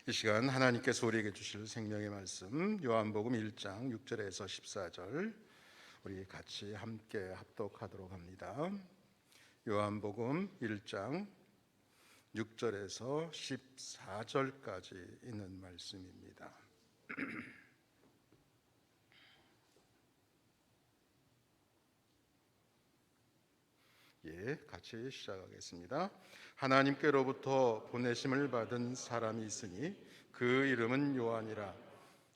이 시간 하나님께서 우리에게 주실 생명의 말씀 요한복음 1장 6절에서 14절 우리 같이 함께 합독하도록 합니다. 요한복음 1장 6절에서 14절까지 있는 말씀입니다. 같이 시작하겠습니다. 하나님께로부터 보내심을 받은 사람이 있으니 그 이름은 요한이라.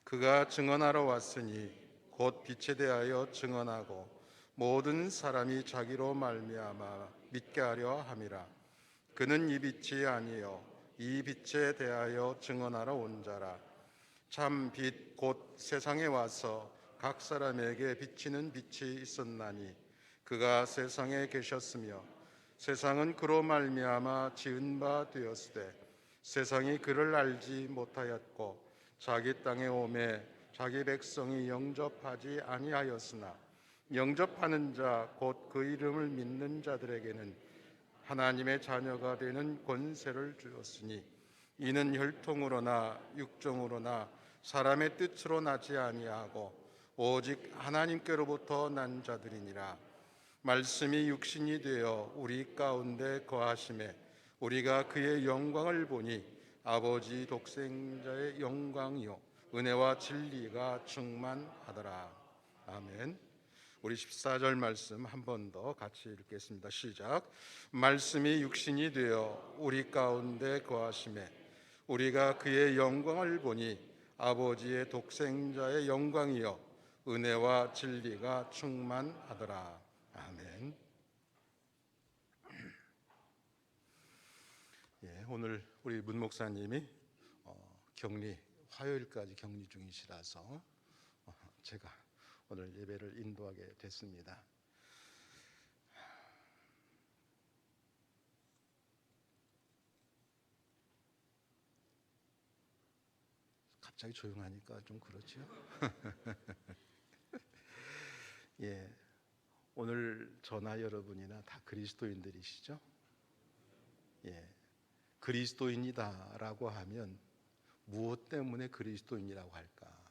그가 증언하러 왔으니 곧 빛에 대하여 증언하고 모든 사람이 자기로 말미암아 믿게 하려 함이라. 그는 이 빛이 아니요 이 빛에 대하여 증언하러 온 자라. 참 빛 곧 세상에 와서 각 사람에게 비치는 빛이 있었나니 그가 세상에 계셨으며 세상은 그로 말미암아 지은 바 되었으되 세상이 그를 알지 못하였고 자기 땅에 오매 자기 백성이 영접하지 아니하였으나 영접하는 자 곧 그 이름을 믿는 자들에게는 하나님의 자녀가 되는 권세를 주었으니 이는 혈통으로나 육정으로나 사람의 뜻으로 나지 아니하고 오직 하나님께로부터 난 자들이니라. 말씀이 육신이 되어 우리 가운데 거하심에 우리가 그의 영광을 보니 아버지 독생자의 영광이요 은혜와 진리가 충만하더라. 아멘. 우리 14절 말씀 한 번 더 같이 읽겠습니다. 시작. 말씀이 육신이 되어 우리 가운데 거하심에 우리가 그의 영광을 보니 아버지의 독생자의 영광이요 은혜와 진리가 충만하더라. 아멘. 오늘 우리 문 목사님이 격리 화요일까지 격리 중이시라서 제가 오늘 예배를 인도하게 됐습니다. 갑자기 조용하니까 좀 그렇죠? 오늘 저나 여러분이나 다 그리스도인들이시죠? 그리스도인이다라고 하면 무엇 때문에 그리스도인이라고 할까?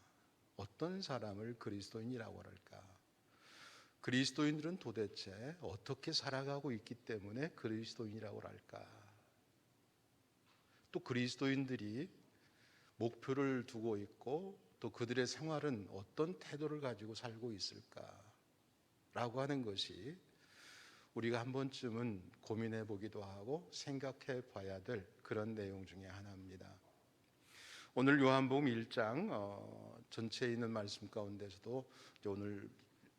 어떤 사람을 그리스도인이라고 할까? 그리스도인들은 도대체 어떻게 살아가고 있기 때문에 그리스도인이라고 할까? 또 그리스도인들이 목표를 두고 있고 또 그들의 생활은 어떤 태도를 가지고 살고 있을까라고 하는 것이 우리가 한 번쯤은 고민해 보기도 하고 생각해 봐야 될 그런 내용 중에 하나입니다. 오늘 요한복음 1장 전체에 있는 말씀 가운데서도 오늘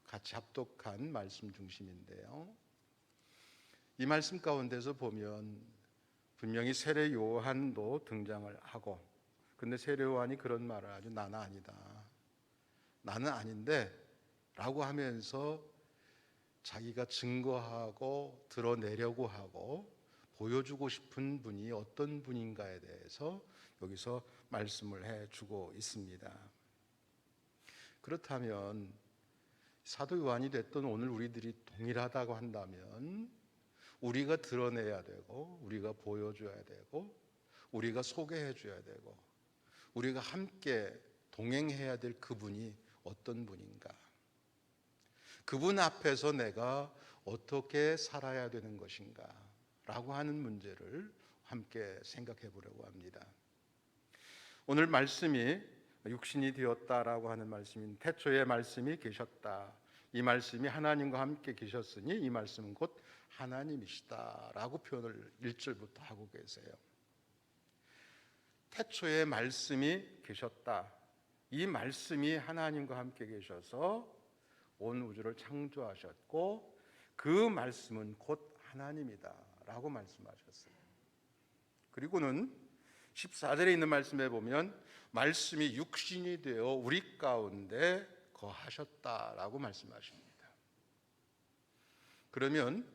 같이 합독한 말씀 중심인데요. 이 말씀 가운데서 보면 분명히 세례 요한도 등장을 하고, 근데 세례 요한이 그런 말을 하죠. 나는 아니다. 나는 아닌데 라고 하면서 자기가 증거하고 드러내려고 하고 보여주고 싶은 분이 어떤 분인가에 대해서 여기서 말씀을 해주고 있습니다. 그렇다면 사도 요한이 됐던 오늘 우리들이 동일하다고 한다면 우리가 드러내야 되고 우리가 보여줘야 되고 우리가 소개해 줘야 되고 우리가 함께 동행해야 될 그분이 어떤 분인가? 그분 앞에서 내가 어떻게 살아야 되는 것인가? 라고 하는 문제를 함께 생각해 보려고 합니다. 오늘 말씀이 육신이 되었다라고 하는 말씀인 태초에 말씀이 계셨다. 이 말씀이 하나님과 함께 계셨으니 이 말씀은 곧 하나님이시다라고 표현을 1절부터 하고 계세요. 태초에 말씀이 계셨다. 이 말씀이 하나님과 함께 계셔서 온 우주를 창조하셨고 그 말씀은 곧 하나님이다 라고 말씀하셨어요. 그리고는 14절에 있는 말씀에 보면 말씀이 육신이 되어 우리 가운데 거하셨다라고 말씀하십니다. 그러면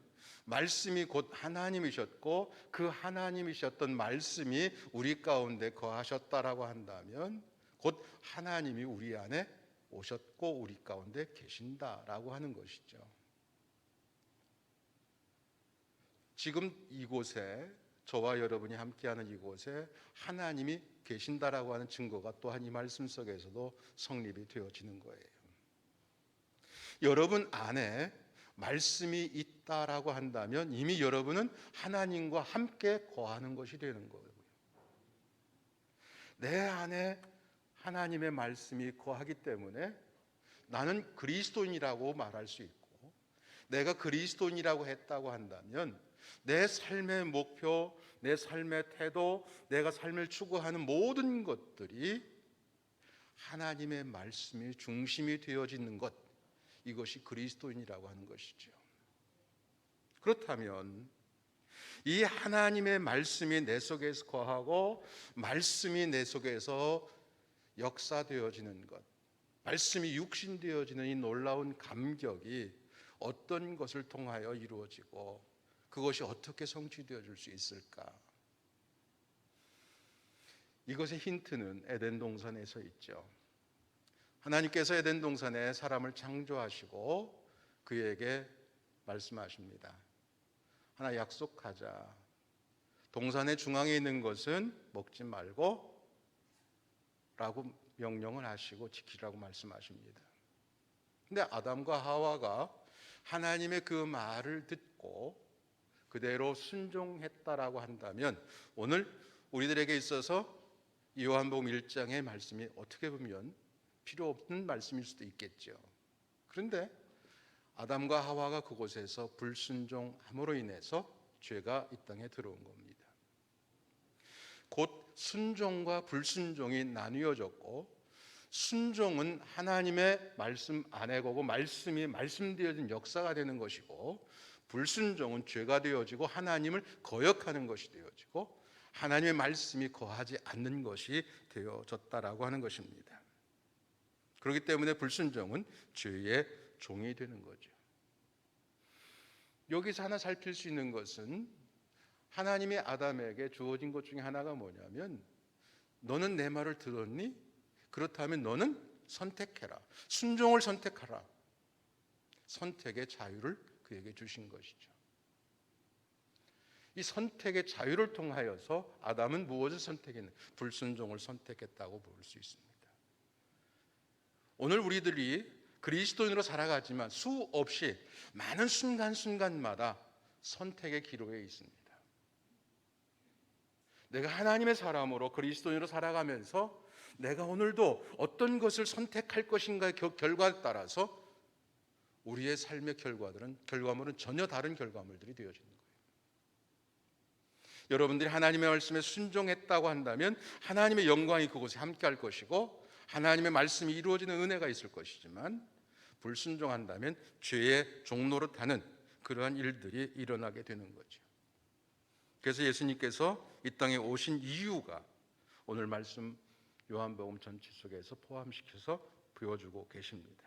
말씀이 곧 하나님이셨고 그 하나님이셨던 말씀이 우리 가운데 거하셨다라고 한다면 곧 하나님이 우리 안에 오셨고 우리 가운데 계신다라고 하는 것이죠. 지금 이곳에 저와 여러분이 함께하는 이곳에 하나님이 계신다라고 하는 증거가 또한 이 말씀 속에서도 성립이 되어지는 거예요. 여러분 안에 말씀이 있다라고 한다면 이미 여러분은 하나님과 함께 거하는 것이 되는 거예요. 내 안에 하나님의 말씀이 거하기 때문에 나는 그리스도인이라고 말할 수 있고, 내가 그리스도인이라고 했다고 한다면 내 삶의 목표, 내 삶의 태도, 내가 삶을 추구하는 모든 것들이 하나님의 말씀이 중심이 되어지는 것, 이것이 그리스도인이라고 하는 것이죠. 그렇다면 이 하나님의 말씀이 내 속에서 거하고 말씀이 내 속에서 역사되어지는 것, 말씀이 육신되어지는 이 놀라운 감격이 어떤 것을 통하여 이루어지고 그것이 어떻게 성취되어질 수 있을까? 이것의 힌트는 에덴 동산에서 있죠. 하나님께서 에덴 동산에 사람을 창조하시고 그에게 말씀하십니다. 하나 약속하자. 동산의 중앙에 있는 것은 먹지 말고 라고 명령을 하시고 지키라고 말씀하십니다. 근데 아담과 하와가 하나님의 그 말을 듣고 그대로 순종했다라고 한다면 오늘 우리들에게 있어서 요한복음 1장의 말씀이 어떻게 보면 필요 없는 말씀일 수도 있겠죠. 그런데 아담과 하와가 그곳에서 불순종함으로 인해서 죄가 이 땅에 들어온 겁니다. 곧 순종과 불순종이 나뉘어졌고, 순종은 하나님의 말씀 안에 거고 말씀이 말씀되어진 역사가 되는 것이고, 불순종은 죄가 되어지고 하나님을 거역하는 것이 되어지고 하나님의 말씀이 거하지 않는 것이 되어졌다라고 하는 것입니다. 그렇기 때문에 불순종은 죄의 종이 되는 거죠. 여기서 하나 살필 수 있는 것은 하나님이 아담에게 주어진 것 중에 하나가 뭐냐면, 너는 내 말을 들었니? 그렇다면 너는 선택해라. 순종을 선택하라. 선택의 자유를 그에게 주신 것이죠. 이 선택의 자유를 통하여서 아담은 무엇을 선택했나? 불순종을 선택했다고 볼 수 있습니다. 오늘 우리들이 그리스도인으로 살아가지만 수없이 많은 순간순간마다 선택의 기로에 있습니다. 내가 하나님의 사람으로 그리스도인으로 살아가면서 내가 오늘도 어떤 것을 선택할 것인가의 결과에 따라서 우리의 삶의 결과물은 전혀 다른 결과물들이 되어지는 거예요. 여러분들이 하나님의 말씀에 순종했다고 한다면 하나님의 영광이 그곳에 함께할 것이고 하나님의 말씀이 이루어지는 은혜가 있을 것이지만, 불순종한다면 죄의 종로로 타는 그러한 일들이 일어나게 되는 거죠. 그래서 예수님께서 이 땅에 오신 이유가 오늘 말씀 요한복음 전체 속에서 포함시켜서 보여주고 계십니다.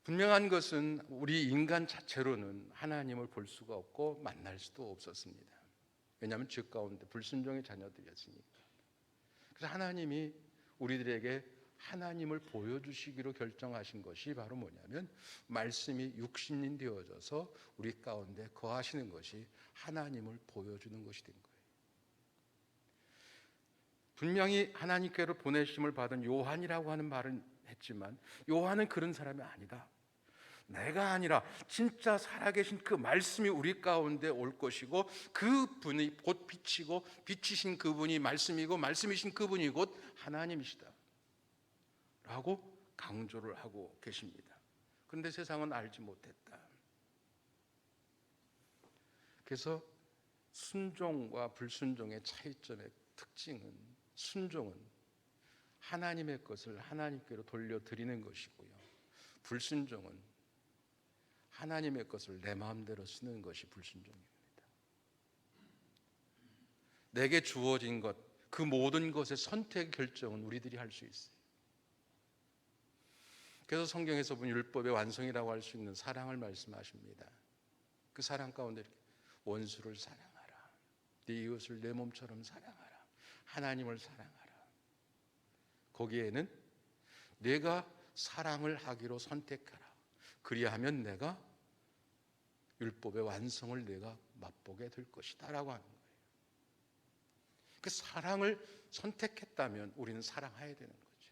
분명한 것은 우리 인간 자체로는 하나님을 볼 수가 없고 만날 수도 없었습니다. 왜냐하면 죄 가운데 불순종의 자녀들이었으니까. 그래서 하나님이 우리들에게 하나님을 보여주시기로 결정하신 것이 바로 뭐냐면, 말씀이 육신이 되어져서 우리 가운데 거하시는 것이 하나님을 보여주는 것이 된 거예요. 분명히 하나님께로 보내심을 받은 요한이라고 하는 말은 했지만 요한은 그런 사람이 아니다. 내가 아니라 진짜 살아계신 그 말씀이 우리 가운데 올 것이고 그분이 곧 빛이고 빛이신 그분이 말씀이고 말씀이신 그분이 곧 하나님이시다 라고 강조를 하고 계십니다. 그런데 세상은 알지 못했다. 그래서 순종과 불순종의 차이점의 특징은, 순종은 하나님의 것을 하나님께로 돌려드리는 것이고요, 불순종은 하나님의 것을 내 마음대로 쓰는 것이 불순종입니다. 내게 주어진 것, 그 모든 것의 선택 결정은 우리들이 할 수 있어요. 그래서 성경에서 본 율법의 완성이라고 할 수 있는 사랑을 말씀하십니다. 그 사랑 가운데 이렇게 원수를 사랑하라, 네 이웃을 내 몸처럼 사랑하라, 하나님을 사랑하라. 거기에는 내가 사랑을 하기로 선택하라. 그리하면 내가 율법의 완성을 내가 맛보게 될 것이다 라고 하는 거예요. 그 사랑을 선택했다면 우리는 사랑해야 되는 거죠.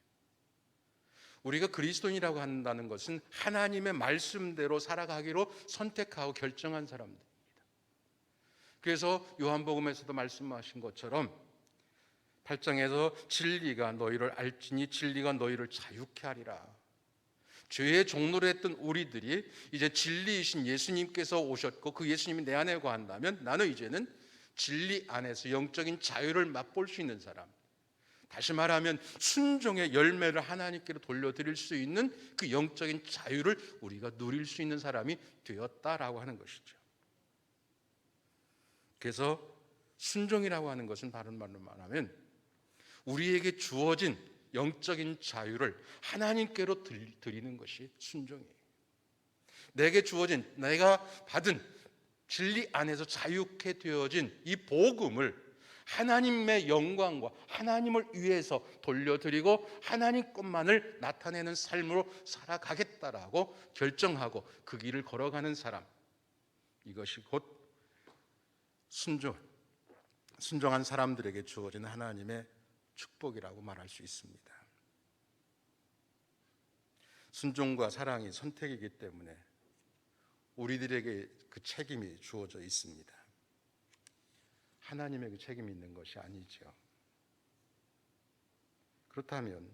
우리가 그리스도인이라고 한다는 것은 하나님의 말씀대로 살아가기로 선택하고 결정한 사람들입니다. 그래서 요한복음에서도 말씀하신 것처럼 8장에서 진리가 너희를 알지니 진리가 너희를 자유케 하리라. 죄의 종로로 했던 우리들이 이제 진리이신 예수님께서 오셨고 그 예수님이 내 안에 거한다면 나는 이제는 진리 안에서 영적인 자유를 맛볼 수 있는 사람, 다시 말하면 순종의 열매를 하나님께로 돌려드릴 수 있는 그 영적인 자유를 우리가 누릴 수 있는 사람이 되었다라고 하는 것이죠. 그래서 순종이라고 하는 것은 다른 말로 말하면 우리에게 주어진 영적인 자유를 하나님께로 드리는 것이 순종이에요. 내게 주어진, 내가 받은 진리 안에서 자유케 되어진 이 복음을 하나님의 영광과 하나님을 위해서 돌려드리고 하나님 것만을 나타내는 삶으로 살아가겠다라고 결정하고 그 길을 걸어가는 사람, 이것이 곧 순종한 사람들에게 주어진 하나님의 축복이라고 말할 수 있습니다. 순종과 사랑이 선택이기 때문에 우리들에게 그 책임이 주어져 있습니다. 하나님의 그 책임이 있는 것이 아니죠. 그렇다면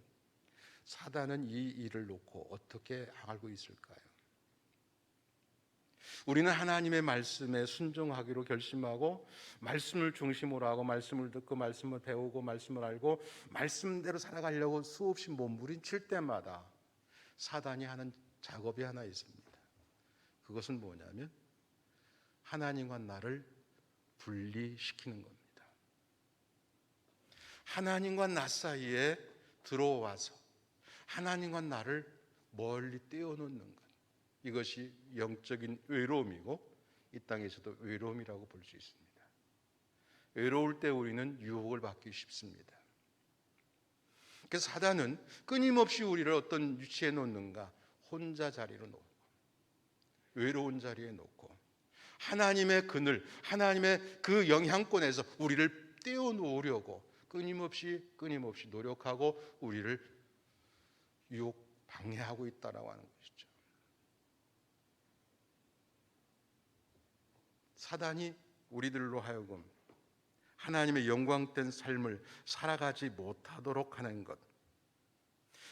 사단은 이 일을 놓고 어떻게 알고 있을까요? 우리는 하나님의 말씀에 순종하기로 결심하고 말씀을 중심으로 하고 말씀을 듣고 말씀을 배우고 말씀을 알고 말씀대로 살아가려고 수없이 몸부림칠 때마다 사단이 하는 작업이 하나 있습니다. 그것은 뭐냐면 하나님과 나를 분리시키는 겁니다. 하나님과 나 사이에 들어와서 하나님과 나를 멀리 떼어놓는 것, 이것이 영적인 외로움이고 이 땅에서도 외로움이라고 볼 수 있습니다. 외로울 때 우리는 유혹을 받기 쉽습니다. 그래서 사단은 끊임없이 우리를 어떤 위치에 놓는가, 혼자 자리로 놓고 외로운 자리에 놓고 하나님의 그늘, 하나님의 그 영향권에서 우리를 떼어놓으려고 끊임없이 노력하고 우리를 유혹 방해하고 있다라고 하는 것이죠. 사단이 우리들로 하여금 하나님의 영광된 삶을 살아가지 못하도록 하는 것,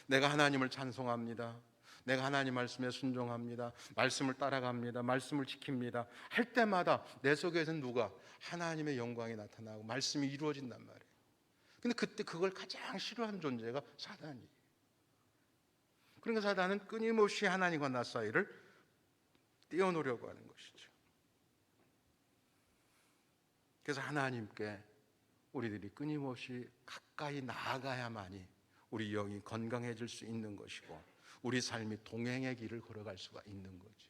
내가 하나님을 찬송합니다, 내가 하나님 말씀에 순종합니다, 말씀을 따라갑니다, 말씀을 지킵니다 할 때마다 내 속에서는 누가? 하나님의 영광이 나타나고 말씀이 이루어진단 말이에요. 근데 그때 그걸 가장 싫어하는 존재가 사단이에요. 그러니까 사단은 끊임없이 하나님과 나 사이를 띄워놓으려고 하는 것이죠. 그래서 하나님께 우리들이 끊임없이 가까이 나아가야만이 우리 영이 건강해질 수 있는 것이고 우리 삶이 동행의 길을 걸어갈 수가 있는 거죠.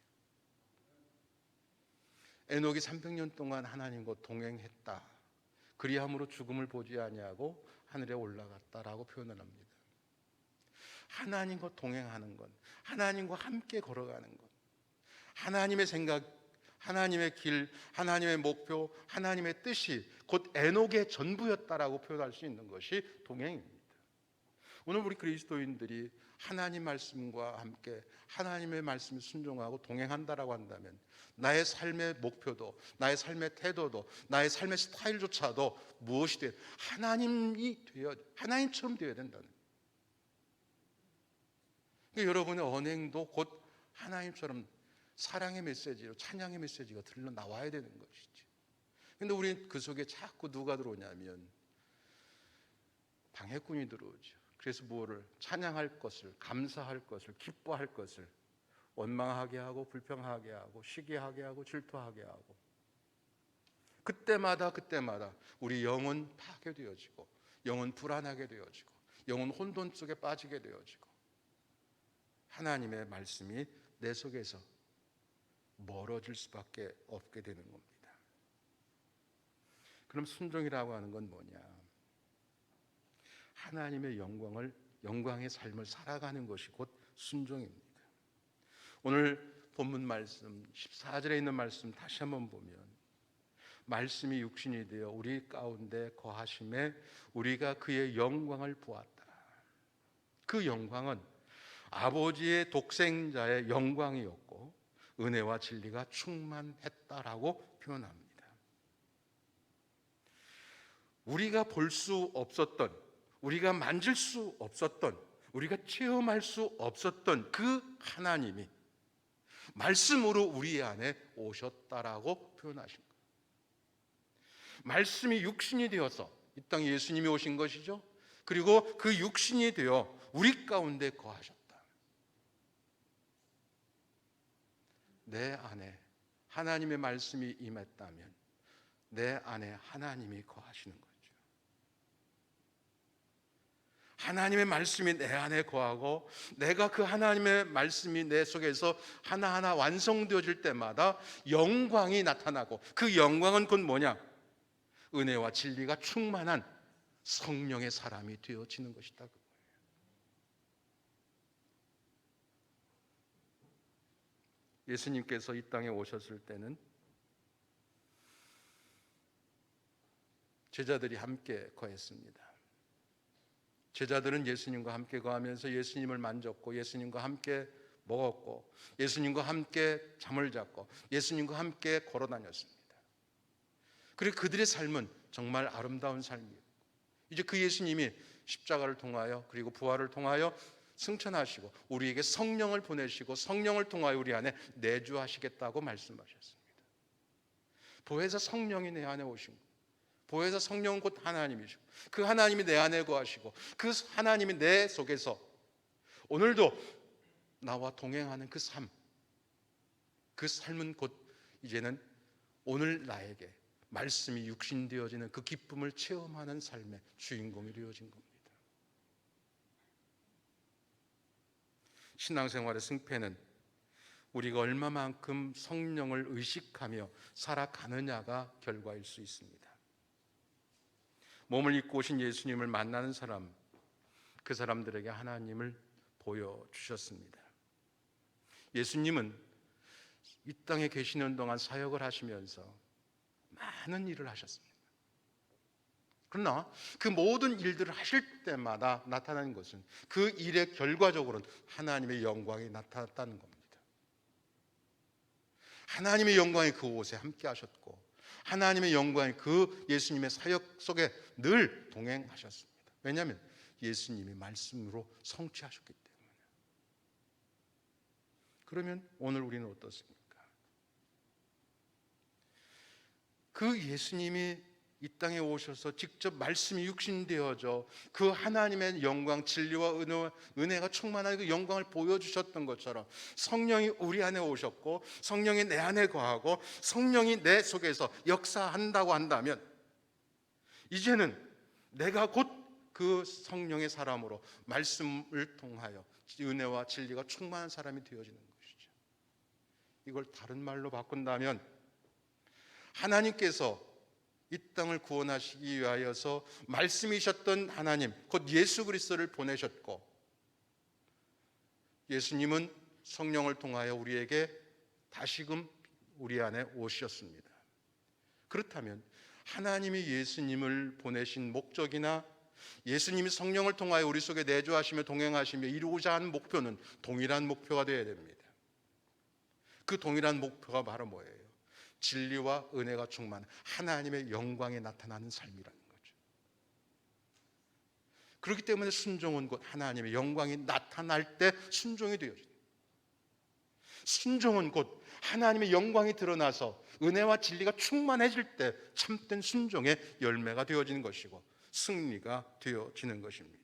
에녹이 300년 동안 하나님과 동행했다. 그리함으로 죽음을 보지 아니하고 하늘에 올라갔다라고 표현을 합니다. 하나님과 동행하는 것, 하나님과 함께 걸어가는 것, 하나님의 생각, 하나님의 길, 하나님의 목표, 하나님의 뜻이 곧 에녹의 전부였다라고 표현할 수 있는 것이 동행입니다. 오늘 우리 그리스도인들이 하나님 말씀과 함께 하나님의 말씀에 순종하고 동행한다라고 한다면 나의 삶의 목표도, 나의 삶의 태도도, 나의 삶의 스타일조차도 무엇이 돼 하나님처럼 되어야 된다는 거예요. 그러니까 여러분의 언행도 곧 하나님처럼 사랑의 메시지로 찬양의 메시지가 들러 나와야 되는 것이지. 그런데 우리는 그 속에 자꾸 누가 들어오냐면 방해꾼이 들어오죠. 그래서 무엇을 찬양할 것을, 감사할 것을, 기뻐할 것을 원망하게 하고 불평하게 하고 시기하게 하고 질투하게 하고 그때마다 우리 영은 파괴되어지고 영은 불안하게 되어지고 영은 혼돈 속에 빠지게 되어지고 하나님의 말씀이 내 속에서 멀어질 수밖에 없게 되는 겁니다. 그럼 순종이라고 하는 건 뭐냐? 하나님의 영광의 삶을 살아가는 것이 곧 순종입니다. 오늘 본문 말씀 14절에 있는 말씀 다시 한번 보면 말씀이 육신이 되어 우리 가운데 거하심에 우리가 그의 영광을 보았다. 그 영광은 아버지의 독생자의 영광이었고 은혜와 진리가 충만했다라고 표현합니다. 우리가 볼 수 없었던, 우리가 만질 수 없었던, 우리가 체험할 수 없었던 그 하나님이 말씀으로 우리 안에 오셨다라고 표현하신 거예요. 말씀이 육신이 되어서 이 땅에 예수님이 오신 것이죠. 그리고 그 육신이 되어 우리 가운데 거하셨다. 내 안에 하나님의 말씀이 임했다면 내 안에 하나님이 거하시는 거죠. 하나님의 말씀이 내 안에 거하고 내가 그 하나님의 말씀이 내 속에서 하나하나 완성되어질 때마다 영광이 나타나고 그 영광은 곧 뭐냐? 은혜와 진리가 충만한 성령의 사람이 되어지는 것이다. 예수님께서 이 땅에 오셨을 때는 제자들이 함께 거했습니다. 제자들은 예수님과 함께 거하면서 예수님을 만졌고 예수님과 함께 먹었고 예수님과 함께 잠을 잤고 예수님과 함께 걸어 다녔습니다. 그리고 그들의 삶은 정말 아름다운 삶이에요. 이제 그 예수님이 십자가를 통하여 그리고 부활을 통하여 승천하시고 우리에게 성령을 보내시고 성령을 통하여 우리 안에 내주하시겠다고 말씀하셨습니다. 보혜사 성령이 내 안에 오신 거예요. 보혜사 성령은 곧 하나님이시고 그 하나님이 내 안에 거하시고 그 하나님이 내 속에서 오늘도 나와 동행하는 그 삶, 그 삶은 곧 이제는 오늘 나에게 말씀이 육신되어지는 그 기쁨을 체험하는 삶의 주인공이 되어진 겁니다. 신앙생활의 승패는 우리가 얼마만큼 성령을 의식하며 살아가느냐가 결과일 수 있습니다. 몸을 입고 오신 예수님을 만나는 사람, 그 사람들에게 하나님을 보여주셨습니다. 예수님은 이 땅에 계시는 동안 사역을 하시면서 많은 일을 하셨습니다. 그러나 그 모든 일들을 하실 때마다 나타나는 것은 그 일의 결과적으로는 하나님의 영광이 나타났다는 겁니다. 하나님의 영광이 그 옷에 함께 하셨고 하나님의 영광이 그 예수님의 사역 속에 늘 동행하셨습니다. 왜냐하면 예수님이 말씀으로 성취하셨기 때문에. 그러면 오늘 우리는 어떻습니까? 그 예수님이 이 땅에 오셔서 직접 말씀이 육신되어져 그 하나님의 영광, 진리와 은혜가 충만한 그 영광을 보여주셨던 것처럼 성령이 우리 안에 오셨고 성령이 내 안에 거하고 성령이 내 속에서 역사한다고 한다면 이제는 내가 곧 그 성령의 사람으로 말씀을 통하여 은혜와 진리가 충만한 사람이 되어지는 것이죠. 이걸 다른 말로 바꾼다면 하나님께서 이 땅을 구원하시기 위하여서 말씀이셨던 하나님 곧 예수 그리스도를 보내셨고 예수님은 성령을 통하여 우리에게 다시금 우리 안에 오셨습니다. 그렇다면 하나님이 예수님을 보내신 목적이나 예수님이 성령을 통하여 우리 속에 내주하시며 동행하시며 이루고자 하는 목표는 동일한 목표가 되어야 됩니다. 그 동일한 목표가 바로 뭐예요? 진리와 은혜가 충만한 하나님의 영광이 나타나는 삶이라는 거죠. 그렇기 때문에 순종은 곧 하나님의 영광이 나타날 때 순종이 되어집니다. 순종은 곧 하나님의 영광이 드러나서 은혜와 진리가 충만해질 때 참된 순종의 열매가 되어지는 것이고 승리가 되어지는 것입니다.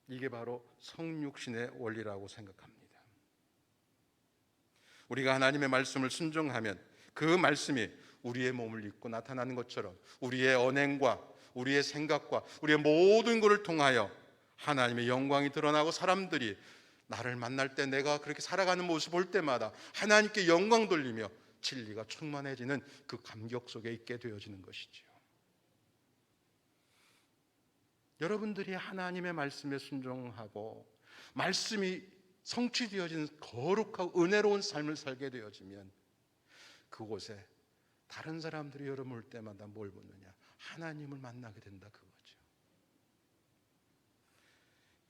이게 바로 성육신의 원리라고 생각합니다. 우리가 하나님의 말씀을 순종하면 그 말씀이 우리의 몸을 입고 나타나는 것처럼 우리의 언행과 우리의 생각과 우리의 모든 것을 통하여 하나님의 영광이 드러나고 사람들이 나를 만날 때 내가 그렇게 살아가는 모습을 볼 때마다 하나님께 영광 돌리며 진리가 충만해지는 그 감격 속에 있게 되어지는 것이지요. 여러분들이 하나님의 말씀에 순종하고 말씀이 성취되어진 거룩하고 은혜로운 삶을 살게 되어지면 그곳에 다른 사람들이 여름 올 때마다 뭘 보느냐? 하나님을 만나게 된다, 그거죠.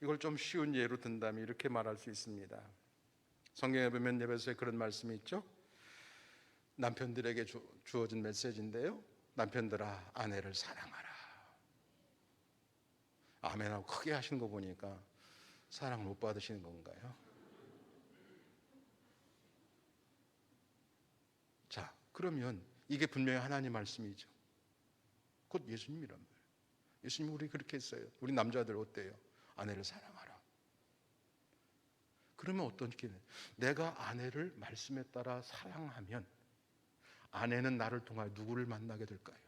이걸 좀 쉬운 예로 든다면 이렇게 말할 수 있습니다. 성경에 보면 에베소서에 그런 말씀이 있죠. 남편들에게 주어진 메시지인데요, 남편들아 아내를 사랑하라. 아멘하고 크게 하시는 거 보니까 사랑을 못 받으시는 건가요? 자, 그러면 이게 분명히 하나님 말씀이죠. 곧 예수님이란 말이에요. 예수님이 우리 그렇게 했어요. 우리 남자들 어때요? 아내를 사랑하라. 그러면 어떻게 돼? 내가 아내를 말씀에 따라 사랑하면 아내는 나를 통하여 누구를 만나게 될까요?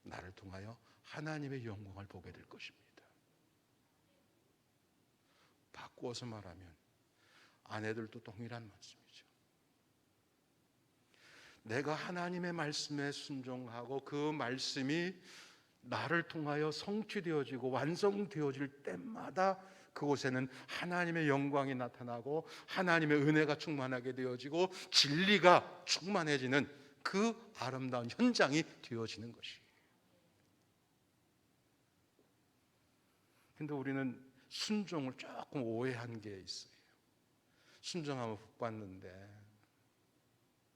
나를 통하여 하나님의 영광을 보게 될 것입니다. 바꾸어서 말하면 아내들도 동일한 말씀이죠. 내가 하나님의 말씀에 순종하고 그 말씀이 나를 통하여 성취되어지고 완성되어질 때마다 그곳에는 하나님의 영광이 나타나고 하나님의 은혜가 충만하게 되어지고 진리가 충만해지는 그 아름다운 현장이 되어지는 것이에요. 근데 우리는 순종을 조금 오해한 게 있어요. 순종하면 복 받는데,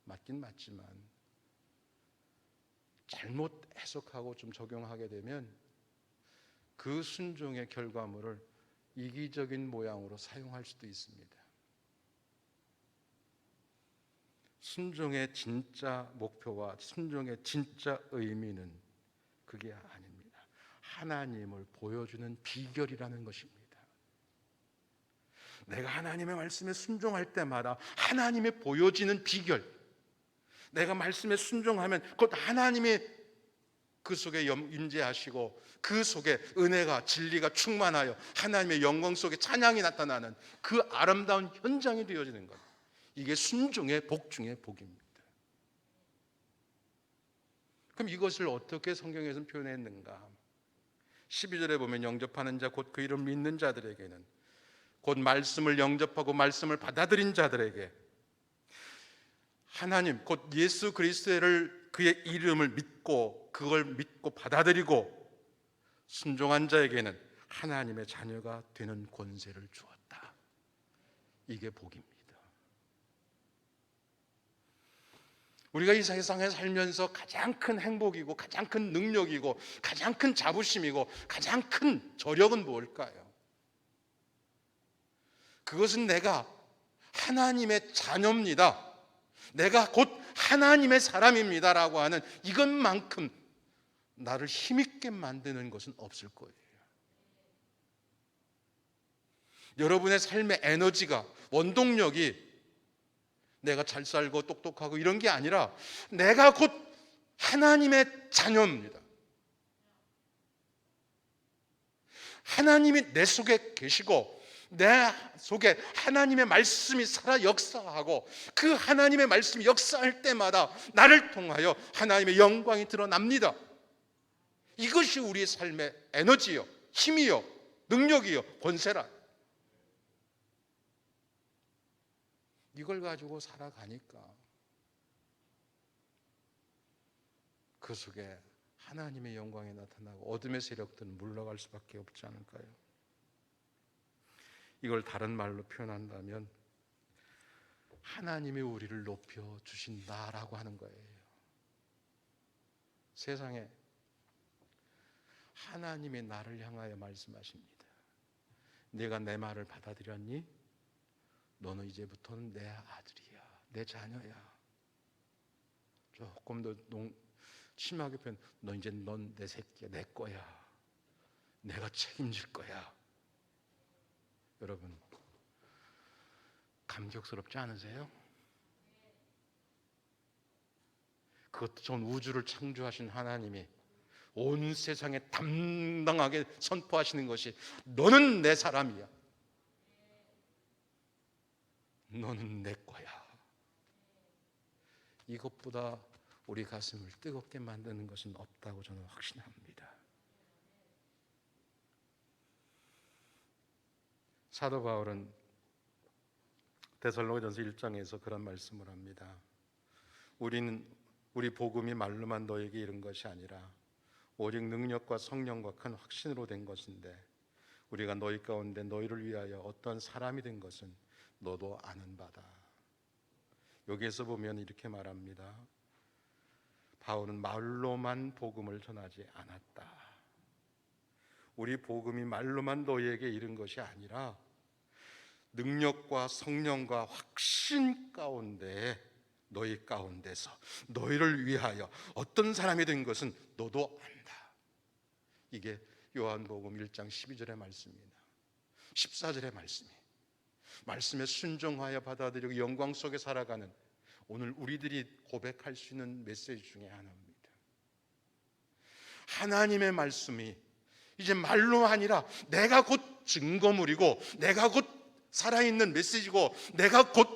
맞긴 맞지만 잘못 해석하고 좀 적용하게 되면 그 순종의 결과물을 이기적인 모양으로 사용할 수도 있습니다. 순종의 진짜 목표와 순종의 진짜 의미는 그게 아닙니다. 하나님을 보여주는 비결이라는 것입니다. 내가 하나님의 말씀에 순종할 때마다 하나님이 보여지는 비결, 내가 말씀에 순종하면 곧 하나님이 그 속에 임재하시고 그 속에 은혜가 진리가 충만하여 하나님의 영광 속에 찬양이 나타나는 그 아름다운 현장이 되어지는 것, 이게 순종의 복 중의 복입니다. 그럼 이것을 어떻게 성경에서는 표현했는가? 12절에 보면 영접하는 자 곧 그 이름 믿는 자들에게는, 곧 말씀을 영접하고 말씀을 받아들인 자들에게, 하나님 곧 예수 그리스도를 그의 이름을 믿고 그걸 믿고 받아들이고 순종한 자에게는 하나님의 자녀가 되는 권세를 주었다. 이게 복입니다. 우리가 이 세상에 살면서 가장 큰 행복이고 가장 큰 능력이고 가장 큰 자부심이고 가장 큰 저력은 뭘까요? 그것은 내가 하나님의 자녀입니다, 내가 곧 하나님의 사람입니다라고 하는 이것만큼 나를 힘있게 만드는 것은 없을 거예요. 여러분의 삶의 에너지가, 원동력이 내가 잘 살고 똑똑하고 이런 게 아니라 내가 곧 하나님의 자녀입니다. 하나님이 내 속에 계시고 내 속에 하나님의 말씀이 살아 역사하고 그 하나님의 말씀이 역사할 때마다 나를 통하여 하나님의 영광이 드러납니다. 이것이 우리의 삶의 에너지요, 힘이요, 능력이요, 권세라. 이걸 가지고 살아가니까 그 속에 하나님의 영광이 나타나고 어둠의 세력들은 물러갈 수밖에 없지 않을까요? 이걸 다른 말로 표현한다면 하나님이 우리를 높여주신다라고 하는 거예요. 세상에 하나님이 나를 향하여 말씀하십니다. 내가 내 말을 받아들였니? 너는 이제부터는 내 아들이야, 내 자녀야. 조금 더 심하게 표현, 넌 내 새끼야, 내 거야, 내가 책임질 거야. 여러분, 감격스럽지 않으세요? 그것도 전 우주를 창조하신 하나님이 온 세상에 담당하게 선포하시는 것이 너는 내 사람이야, 너는 내 거야. 이것보다 우리 가슴을 뜨겁게 만드는 것은 없다고 저는 확신합니다. 사도 바울은 데살로니가전서 1장에서 그런 말씀을 합니다. 우리 복음이 말로만 너에게 이른 것이 아니라 오직 능력과 성령과 큰 확신으로 된 것인데 우리가 너희 가운데 너희를 위하여 어떤 사람이 된 것은 너도 아는 바다. 여기에서 보면 이렇게 말합니다. 바울은 말로만 복음을 전하지 않았다. 우리 복음이 말로만 너희에게 이른 것이 아니라 능력과 성령과 확신 가운데 너희 가운데서 너희를 위하여 어떤 사람이 된 것은 너도 안다. 이게 요한복음 1장 12절의 말씀입니다. 14절의 말씀에 순종하여 받아들이고 영광 속에 살아가는 오늘 우리들이 고백할 수 있는 메시지 중에 하나입니다. 하나님의 말씀이 이제 말로 아니라 내가 곧 증거물이고 내가 곧 살아있는 메시지고 내가 곧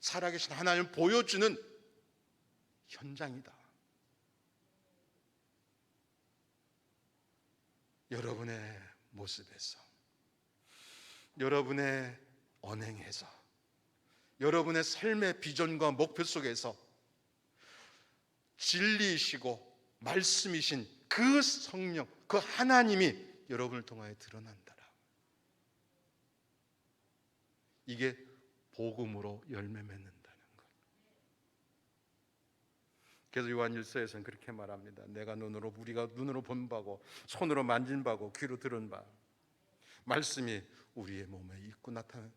살아계신 하나님을 보여주는 현장이다. 여러분의 모습에서, 여러분의 언행에서, 여러분의 삶의 비전과 목표 속에서 진리이시고 말씀이신 그 성령, 그 하나님이 여러분을 통하여 드러난다라. 이게 복음으로 열매 맺는다는 것. 그래서 요한 1서에서는 그렇게 말합니다. 우리가 눈으로 본 바고 손으로 만진 바고 귀로 들은 바 말씀이 우리의 몸에 있고 나타나는.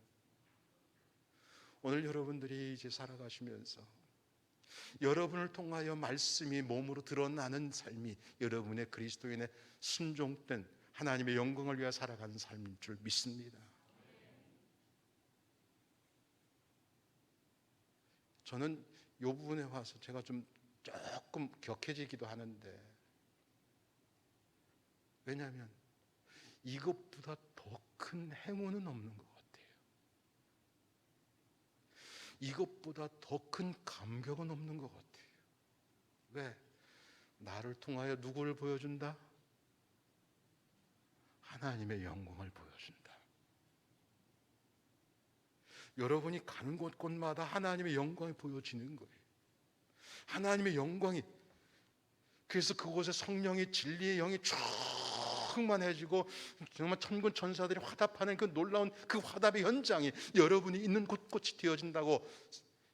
오늘 여러분들이 이제 살아가시면서 여러분을 통하여 말씀이 몸으로 드러나는 삶이 여러분의 그리스도인의 순종된 하나님의 영광을 위하여 살아가는 삶인 줄 믿습니다. 저는 이 부분에 와서 제가 좀 조금 격해지기도 하는데, 왜냐하면 이것보다 더 큰 행운은 없는 것 같아요. 이것보다 더 큰 감격은 없는 것 같아요. 왜? 나를 통하여 누구를 보여준다? 하나님의 영광을 보여준다. 여러분이 가는 곳곳마다 하나님의 영광이 보여지는 거예요. 하나님의 영광이, 그래서 그곳에 성령이 진리의 영이 충만해지고 정말 천군 천사들이 화답하는 그 놀라운 그 화답의 현장이 여러분이 있는 곳곳이 되어진다고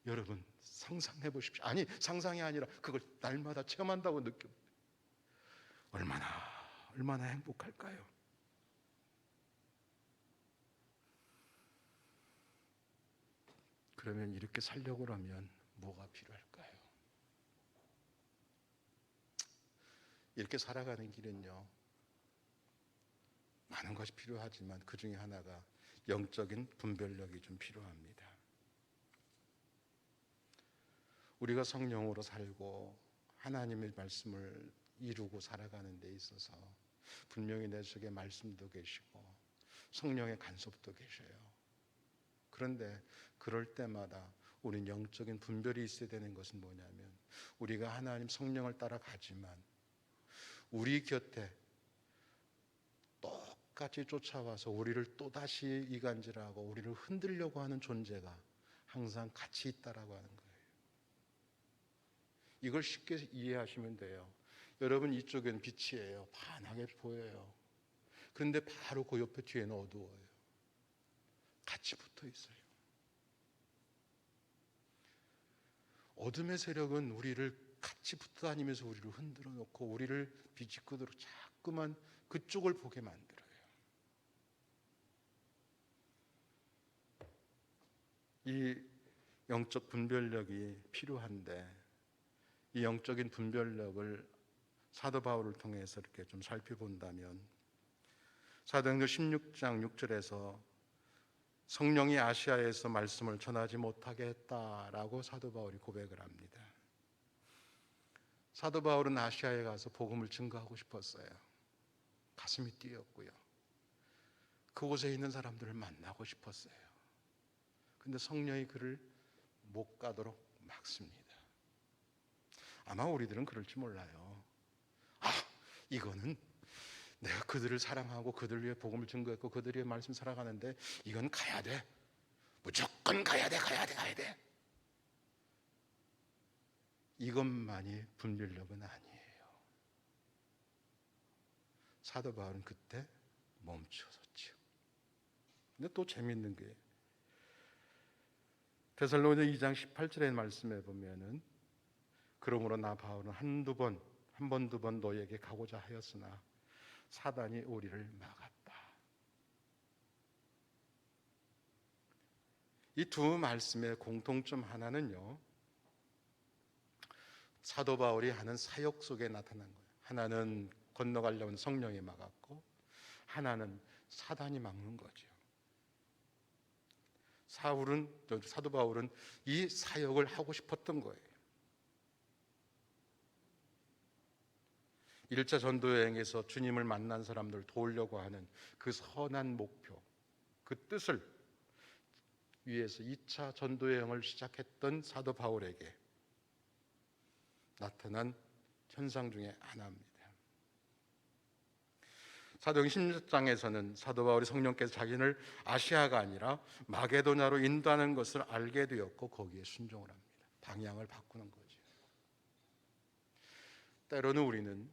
여러분 상상해 보십시오. 아니, 상상이 아니라 그걸 날마다 체험한다고 느껴. 얼마나 행복할까요? 그러면 이렇게 살려고 하면 뭐가 필요할까요? 이렇게 살아가는 길은요, 많은 것이 필요하지만 그 중에 하나가 영적인 분별력이 좀 필요합니다. 우리가 성령으로 살고 하나님의 말씀을 이루고 살아가는 데 있어서 분명히 내 속에 말씀도 계시고 성령의 간섭도 계셔요. 그런데 그럴 때마다 우리는 영적인 분별이 있어야 되는 것은 뭐냐면, 우리가 하나님 성령을 따라가지만 우리 곁에 똑같이 쫓아와서 우리를 또다시 이간질하고 우리를 흔들려고 하는 존재가 항상 같이 있다라고 하는 거예요. 이걸 쉽게 이해하시면 돼요. 여러분, 이쪽엔 빛이에요. 환하게 보여요. 그런데 바로 그 옆에 뒤에는 어두워요. 같이 붙어 있어요. 어둠의 세력은 우리를 같이 붙어 다니면서 우리를 흔들어 놓고 우리를 비집고도록 자꾸만 그쪽을 보게 만들어요. 이 영적 분별력이 필요한데, 이 영적인 분별력을 사도 바울을 통해서 이렇게 좀 살펴본다면, 사도행전 16장 6절에서 성령이 아시아에서 말씀을 전하지 못하게 했다라고 사도 바울이 고백을 합니다. 사도 바울은 아시아에 가서 복음을 증거하고 싶었어요. 가슴이 뛰었고요. 그곳에 있는 사람들을 만나고 싶었어요. 근데 성령이 그를 못 가도록 막습니다. 아마 우리들은 그럴지 몰라요. 이거는 내가 그들을 사랑하고 그들 위해 복음을 증거했고 그들 위해 말씀 살아가는데 이건 가야 돼. 무조건 가야 돼, 가야 돼, 가야 돼. 이것만이 분별력은 아니에요. 사도 바울은 그때 멈춰섰죠. 근데 또 재밌는 게 데살로니가 2장 18절의 말씀에 보면은 그러므로 나 바울은 한 번 두 번 너에게 가고자 하였으나 사단이 우리를 막았다. 이 두 말씀의 공통점 하나는요, 사도 바울이 하는 사역 속에 나타난 거예요. 하나는 건너가려면 성령이 막았고, 하나는 사단이 막는 거죠. 사도 바울은 이 사역을 하고 싶었던 거예요. 1차 전도여행에서 주님을 만난 사람들 도우려고 하는 그 선한 목표, 그 뜻을 위해서 2차 전도여행을 시작했던 사도 바울에게 나타난 현상 중에 하나입니다. 사도행전 16장에서는 사도 바울이 성령께서 자기를 아시아가 아니라 마게도냐로 인도하는 것을 알게 되었고 거기에 순종을 합니다. 방향을 바꾸는 거죠. 때로는 우리는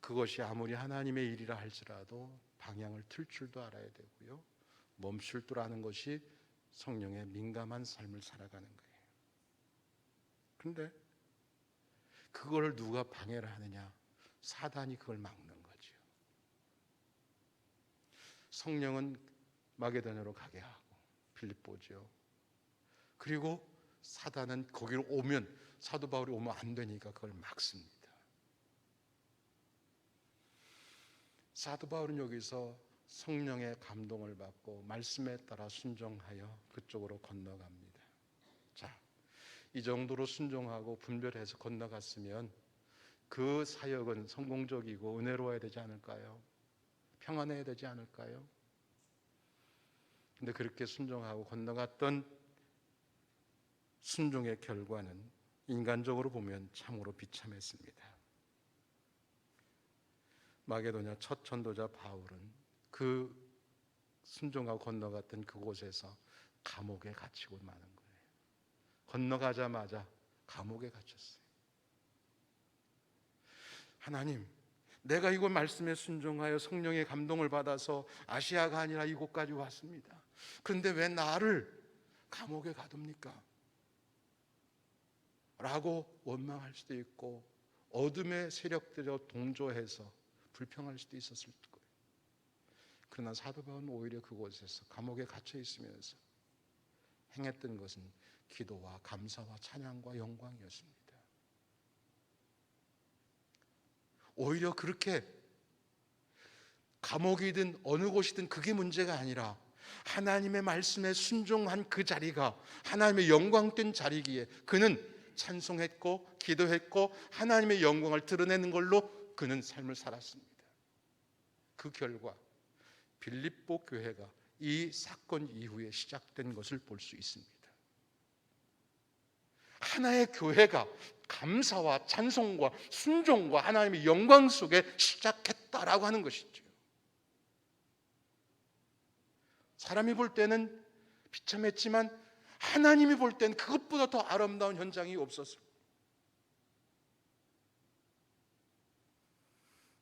그것이 아무리 하나님의 일이라 할지라도 방향을 틀 줄도 알아야 되고요, 멈출 줄 아는 것이 성령의 민감한 삶을 살아가는 거예요. 그런데 그걸 누가 방해를 하느냐? 사단이 그걸 막는 거죠. 성령은 마게도냐로 가게 하고 빌립보죠. 그리고 사단은 거기로 오면, 사도 바울이 오면 안 되니까 그걸 막습니다. 사도 바울은 여기서 성령의 감동을 받고 말씀에 따라 순종하여 그쪽으로 건너갑니다. 자, 이 정도로 순종하고 분별해서 건너갔으면 그 사역은 성공적이고 은혜로워야 되지 않을까요? 평안해야 되지 않을까요? 근데 그렇게 순종하고 건너갔던 순종의 결과는 인간적으로 보면 참으로 비참했습니다. 마게도냐 첫 전도자 바울은 그 순종하고 건너갔던 그곳에서 감옥에 갇히고 마는 거예요. 건너가자마자 감옥에 갇혔어요. 하나님, 내가 이곳 말씀에 순종하여 성령의 감동을 받아서 아시아가 아니라 이곳까지 왔습니다. 그런데 왜 나를 감옥에 가둡니까? 라고 원망할 수도 있고, 어둠의 세력들과 동조해서 불평할 수도 있었을 거예요. 그러나 사도 바울은 오히려 그곳에서 감옥에 갇혀 있으면서 행했던 것은 기도와 감사와 찬양과 영광이었습니다. 오히려 그렇게 감옥이든 어느 곳이든 그게 문제가 아니라 하나님의 말씀에 순종한 그 자리가 하나님의 영광된 자리기에 그는 찬송했고 기도했고 하나님의 영광을 드러내는 걸로 그는 삶을 살았습니다. 그 결과 빌립보 교회가 이 사건 이후에 시작된 것을 볼 수 있습니다. 하나의 교회가 감사와 찬송과 순종과 하나님의 영광 속에 시작했다라고 하는 것이죠. 사람이 볼 때는 비참했지만 하나님이 볼 때는 그것보다 더 아름다운 현장이 없었어요.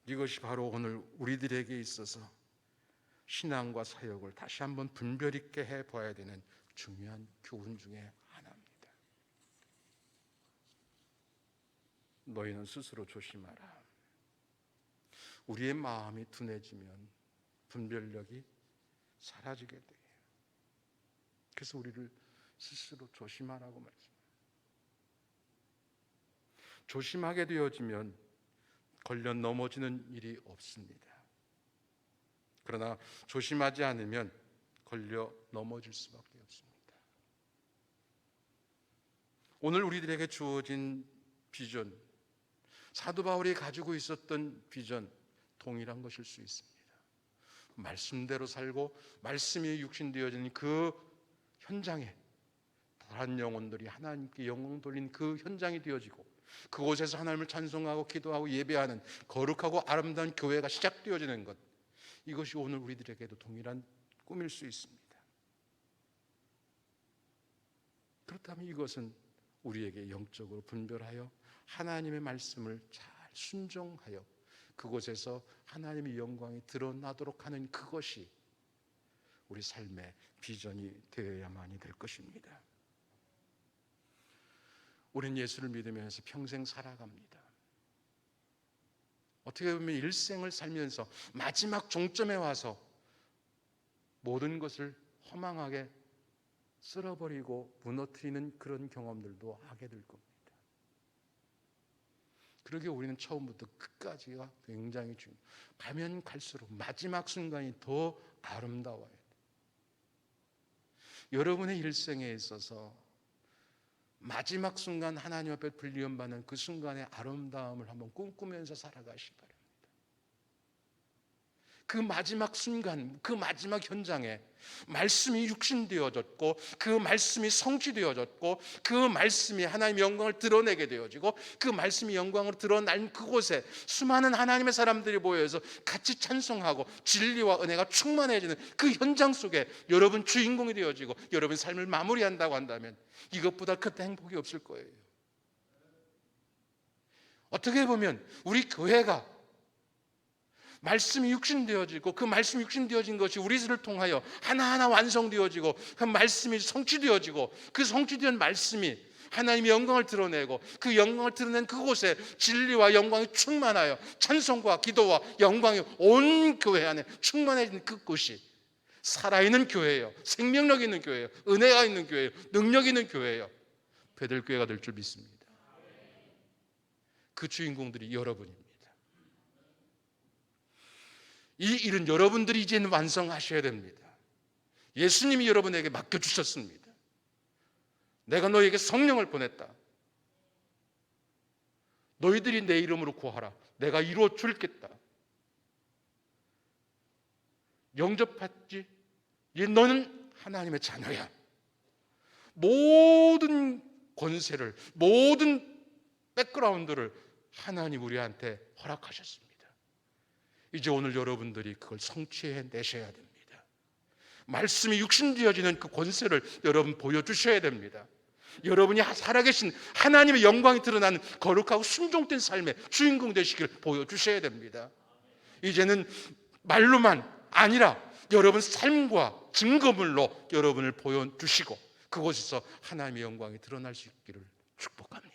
이것이 바로 오늘 우리들에게 있어서 신앙과 사역을 다시 한번 분별 있게 해봐야 되는 중요한 교훈 중에 하나입니다. 너희는 스스로 조심하라. 우리의 마음이 둔해지면 분별력이 사라지게 돼요. 그래서 우리를 스스로 조심하라고 말씀합니다. 조심하게 되어지면 걸려 넘어지는 일이 없습니다. 그러나 조심하지 않으면 걸려 넘어질 수밖에 없습니다. 오늘 우리들에게 주어진 비전, 사도 바울이 가지고 있었던 비전 동일한 것일 수 있습니다. 말씀대로 살고 말씀이 육신되어진 그 현장에 다른 영혼들이 하나님께 영광 돌린 그 현장이 되어지고 그곳에서 하나님을 찬송하고 기도하고 예배하는 거룩하고 아름다운 교회가 시작되어지는 것, 이것이 오늘 우리들에게도 동일한 꿈일 수 있습니다. 그렇다면 이것은 우리에게 영적으로 분별하여 하나님의 말씀을 잘 순종하여 그곳에서 하나님의 영광이 드러나도록 하는 그것이 우리 삶의 비전이 되어야만이 될 것입니다. 우리는 예수를 믿으면서 평생 살아갑니다. 어떻게 보면 일생을 살면서 마지막 종점에 와서 모든 것을 허망하게 쓸어버리고 무너뜨리는 그런 경험들도 하게 될 겁니다. 그러기에 우리는 처음부터 끝까지가 굉장히 중요해요. 가면 갈수록 마지막 순간이 더 아름다워야 돼요. 여러분의 일생에 있어서 마지막 순간 하나님 앞에 불리움받는 그 순간의 아름다움을 한번 꿈꾸면서 살아가시기 바랍니다. 그 마지막 순간, 그 마지막 현장에 말씀이 육신되어졌고 그 말씀이 성취되어졌고 그 말씀이 하나님의 영광을 드러내게 되어지고 그 말씀이 영광으로 드러난 그곳에 수많은 하나님의 사람들이 모여서 같이 찬송하고 진리와 은혜가 충만해지는 그 현장 속에 여러분 주인공이 되어지고 여러분 삶을 마무리한다고 한다면 이것보다 큰 행복이 없을 거예요. 어떻게 보면 우리 교회가 말씀이 육신되어지고 그 말씀이 육신되어진 것이 우리를 통하여 하나하나 완성되어지고 그 말씀이 성취되어지고 그 성취된 말씀이 하나님의 영광을 드러내고 그 영광을 드러낸 그곳에 진리와 영광이 충만하여 찬송과 기도와 영광이 온 교회 안에 충만해진 그곳이 살아있는 교회예요. 생명력 있는 교회예요. 은혜가 있는 교회예요. 능력 있는 교회예요. 베들교회가 될 줄 믿습니다. 그 주인공들이 여러분입니다. 이 일은 여러분들이 이제는 완성하셔야 됩니다. 예수님이 여러분에게 맡겨주셨습니다. 내가 너에게 성령을 보냈다. 너희들이 내 이름으로 구하라. 내가 이루어 줄겠다. 영접했지? 이제 너는 하나님의 자녀야. 모든 권세를, 모든 백그라운드를 하나님 우리한테 허락하셨습니다. 이제 오늘 여러분들이 그걸 성취해내셔야 됩니다. 말씀이 육신되어지는 그 권세를 여러분 보여주셔야 됩니다. 여러분이 살아계신 하나님의 영광이 드러나는 거룩하고 순종된 삶의 주인공 되시길 보여주셔야 됩니다. 이제는 말로만 아니라 여러분 삶과 증거물로 여러분을 보여주시고 그곳에서 하나님의 영광이 드러날 수 있기를 축복합니다.